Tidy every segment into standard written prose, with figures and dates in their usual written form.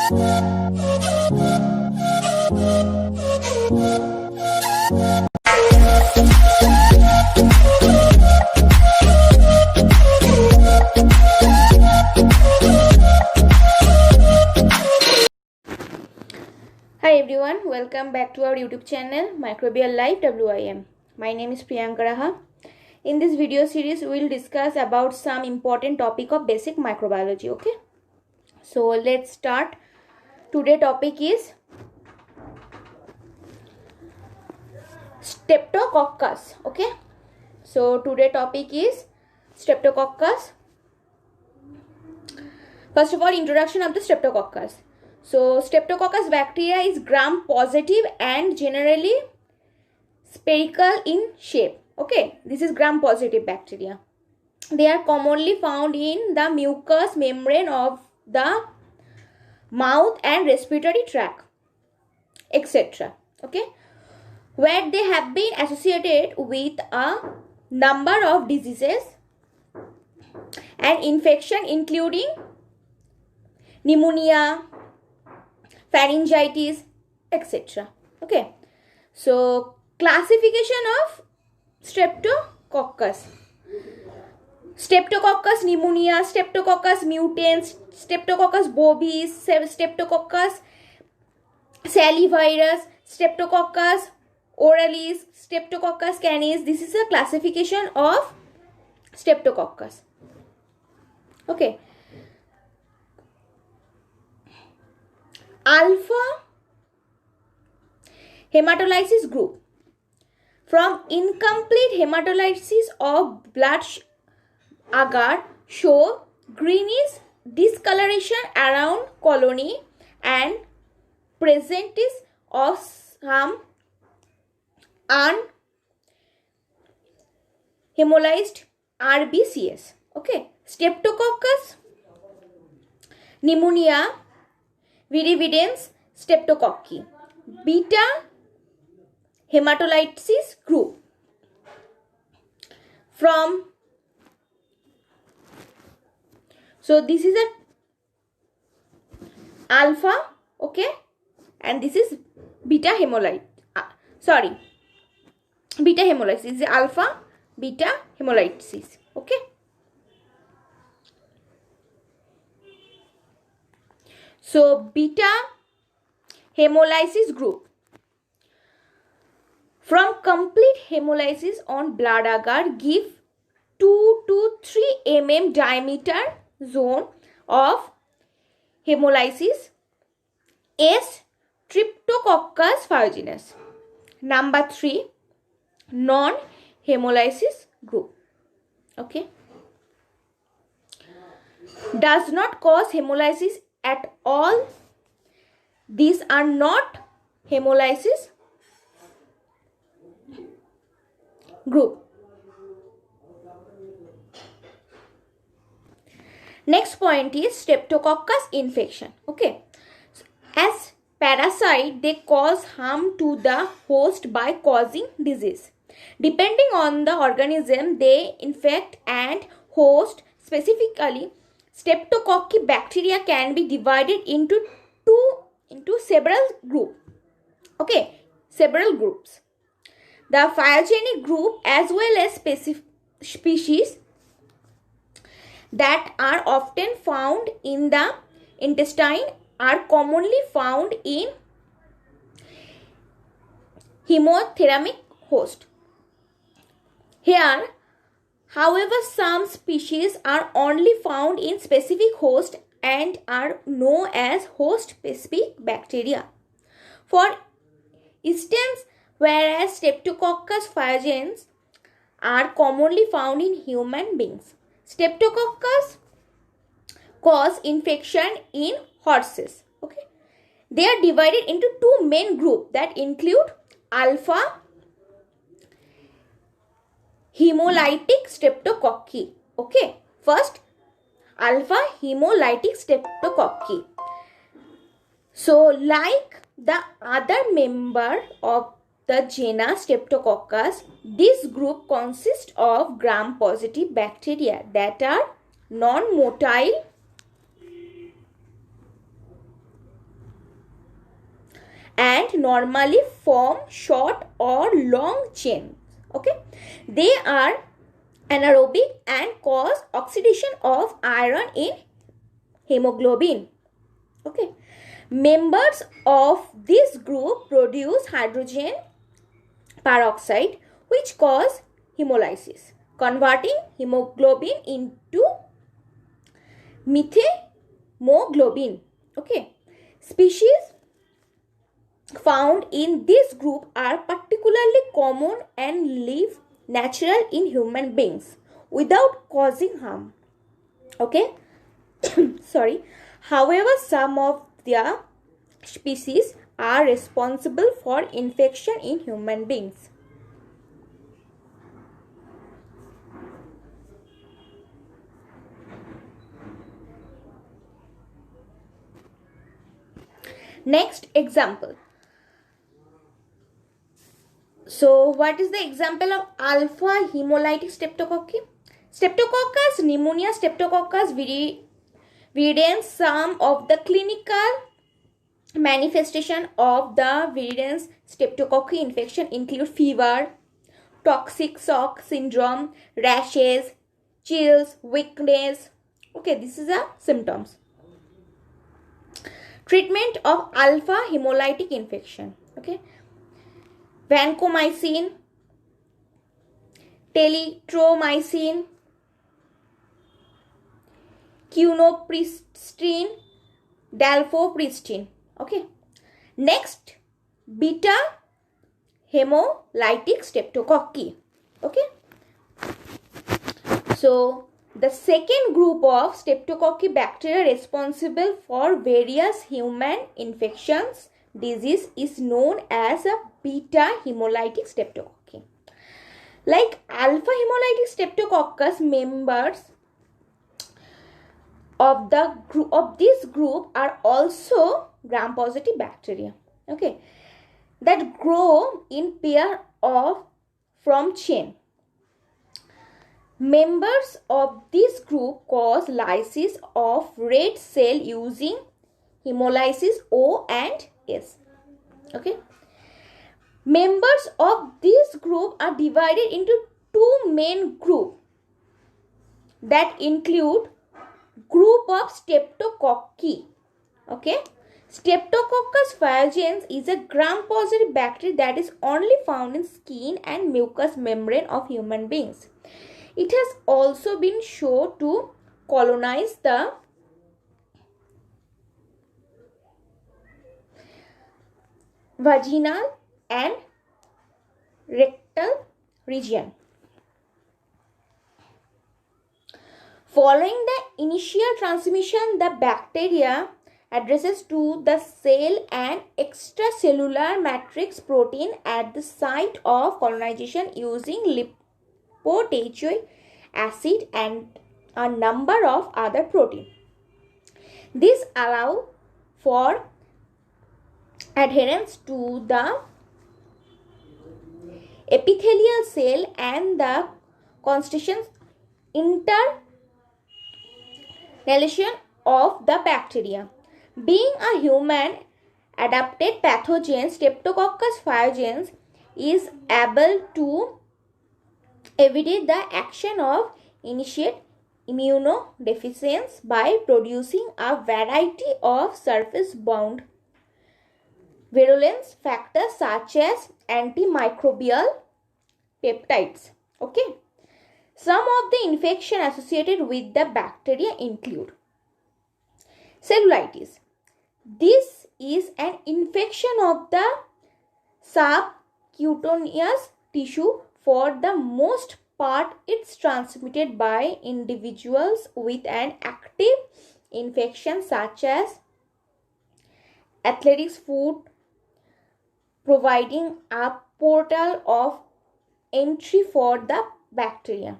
Hi everyone, welcome back to our YouTube channel Microbial Life WIM. My name is Priyanka Raha. In this video series, we will discuss about some important topic of basic microbiology. Okay, so let's start. Today topic is Streptococcus. Okay, so today topic is Streptococcus. First of all, introduction of the Streptococcus. So Streptococcus bacteria is gram positive and generally spherical in shape. Okay, this is gram positive bacteria. They are commonly found in the mucous membrane of the mouth and respiratory tract, etc. Okay, where they have been associated with a number of diseases and infection including pneumonia, pharyngitis, etc. Okay, so classification of Streptococcus. Streptococcus pneumonia, Streptococcus mutans, Streptococcus bovis, Streptococcus salivarius, Streptococcus oralis, Streptococcus canis. This is a classification of Streptococcus. Okay. Alpha hematolysis group. From incomplete hematolysis of blood agar show greenish discoloration around colony and presence of some unhemolyzed RBCs. Okay, Streptococcus pneumonia viridans streptococci. Beta hematolysis group. From, so this is a alpha, okay, and this is beta hemolyte. Beta hemolysis is alpha beta hemolysis. Okay. So beta hemolysis group. From complete hemolysis on blood agar give 2 to 3 mm diameter zone of hemolysis is Streptococcus pyogenes. Number 3, non-hemolysis group. Okay, does not cause hemolysis at all. These are not hemolysis group. Next point is Streptococcus infection. Okay, as parasite, they cause harm to the host by causing disease. Depending on the organism they infect and host, specifically Streptococci bacteria can be divided into several groups. Okay, several groups. The phyogenic group as well as species that are often found in the intestine are commonly found in hemothermic host. Here, however, some species are only found in specific host and are known as host-specific bacteria. For instance, whereas Streptococcus pyogenes are commonly found in human beings, Streptococcus cause infection in horses. Okay, they are divided into two main groups that include alpha hemolytic streptococci. Okay, first alpha hemolytic streptococci. So like the other member of the genus Streptococcus, this group consists of gram-positive bacteria that are non-motile that normally form short or long chains. Okay, they are anaerobic and cause oxidation of iron in hemoglobin. Okay, members of this group produce hydrogen peroxide, which cause hemolysis, converting hemoglobin into methemoglobin. Okay, species found in this group are particularly common and live natural in human beings without causing harm. Okay, sorry. However, some of their species are responsible for infection in human beings. Next example. So, what is the example of alpha hemolytic streptococci? Streptococcus pneumonia, Streptococcus viridans. Some of the clinical manifestation of the viridans streptococci infection include fever, toxic shock syndrome, rashes, chills, weakness. Okay, this is the symptoms. Treatment of alpha hemolytic infection. Okay, vancomycin, telithromycin, quinopristine, dalfopristin. Okay, next, beta hemolytic streptococci. Okay, so the second group of streptococci bacteria responsible for various human infections disease is known as a beta hemolytic streptococci. Like alpha hemolytic streptococcus, members of this group are also gram-positive bacteria. Okay, that grow in pair of from chain. Members of this group cause lysis of red cell using hemolysis O and S. Okay, members of this group are divided into two main groups that include group of streptococci. Okay, Streptococcus pyogenes is a gram-positive bacteria that is only found in skin and mucous membrane of human beings. It has also been shown to colonize the vaginal and rectal region. Following the initial transmission, the bacteria addresses to the cell an extracellular matrix protein at the site of colonization using lipoic acid and a number of other proteins. This allows for adherence to the epithelial cell and the constitution internalization of the bacteria. Being a human adapted pathogen, Streptococcus pyogenes is able to evade the action of initiate immunodeficiency by producing a variety of surface-bound virulence factors such as antimicrobial peptides. Okay. Some of the infections associated with the bacteria include cellulitis. This is an infection of the subcutaneous tissue. For the most part, it's transmitted by individuals with an active infection such as athletics foot, providing a portal of entry for the bacteria.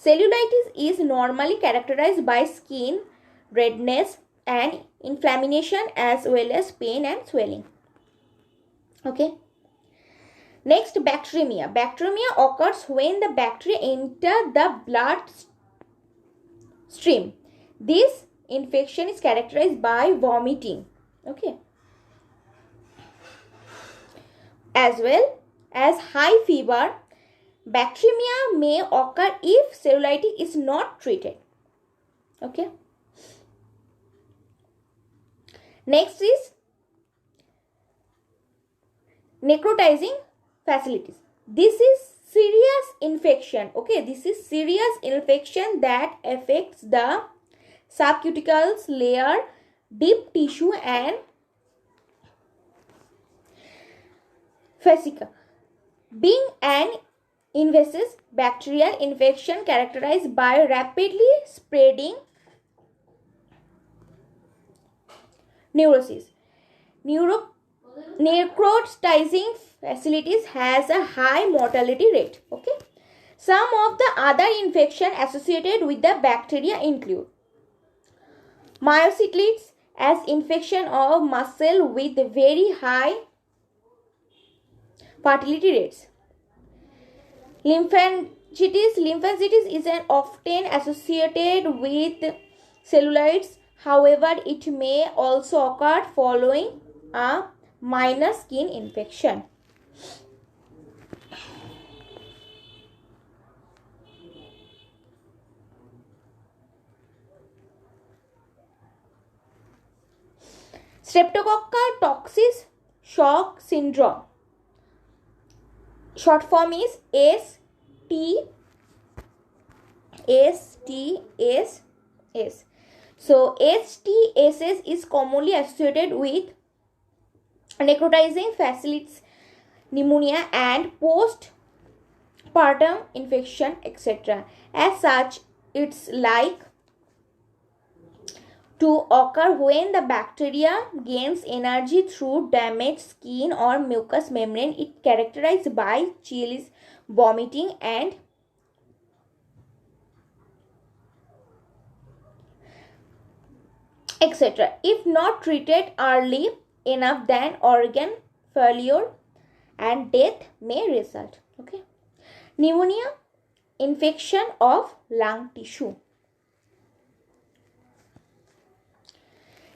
Cellulitis is normally characterized by skin redness and inflammation as well as pain and swelling. Okay. Next, bacteremia. Bacteremia occurs when the bacteria enter the blood stream. This infection is characterized by vomiting. Okay. As well as high fever. Bacteremia may occur if cellulitis is not treated. Okay. Next is necrotizing facilities. This is serious infection. Okay, this is serious infection that affects the subcuticles layer, deep tissue and fascia. Being an invasive bacterial infection characterized by rapidly spreading neurosis. Necrotizing facilities has a high mortality rate. Okay. Some of the other infections associated with the bacteria include myositis as infection of muscle with very high fertility rates. Lymphangitis is often associated with cellulitis. However, it may also occur following a minor skin infection. Streptococcal toxis shock syndrome. Short form is STSS. So STSS is commonly associated with necrotizing facilities, pneumonia and postpartum infection, etc. As such, it's like to occur when the bacteria gains energy through damaged skin or mucous membrane. It characterized by chills, vomiting and etc. If not treated early enough, then organ failure and death may result. Okay. Pneumonia, infection of lung tissue.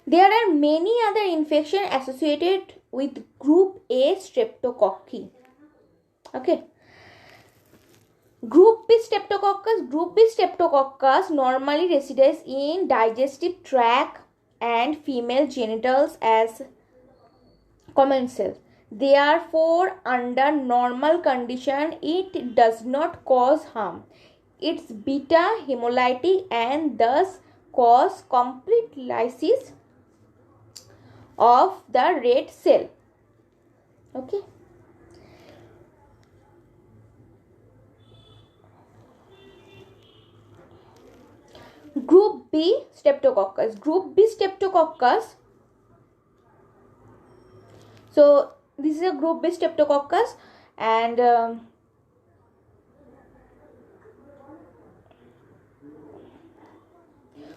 There are many other infections associated with group A streptococci. Okay. Group B streptococcus normally resides in digestive tract and female genitals as commensal. Therefore, under normal condition, it does not cause harm. It's beta hemolytic and thus cause complete lysis of the red cell. Okay. Group B streptococcus. So this is a group B streptococcus and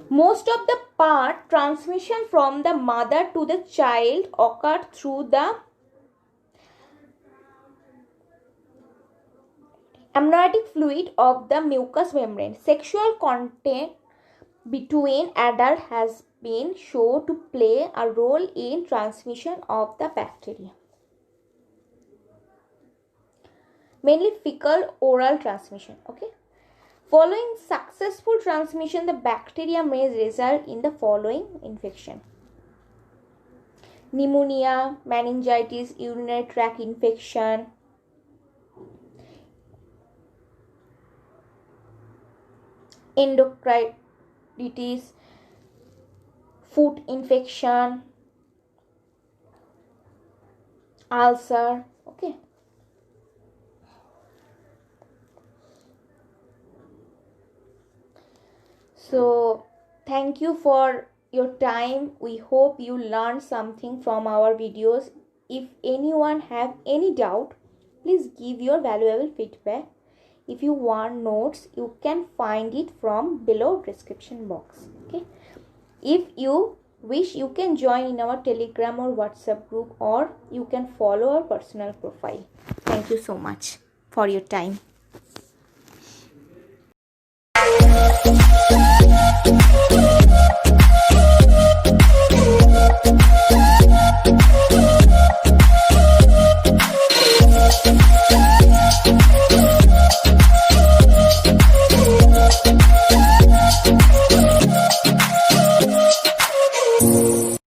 most of the part transmission from the mother to the child occurred through the amniotic fluid of the mucous membrane. Sexual contact between adults has been shown to play a role in transmission of the bacteria. Mainly fecal oral transmission. Okay. Following successful transmission, the bacteria may result in the following infection: pneumonia, meningitis, urinary tract infection, endocarditis, foot infection, ulcer. Okay. So thank you for your time. We hope you learned something from our videos. If anyone have any doubt, please give your valuable feedback. If you want notes, you can find it from below description box. Okay. If you wish, you can join in our Telegram or WhatsApp group, or you can follow our personal profile. Thank you so much for your time.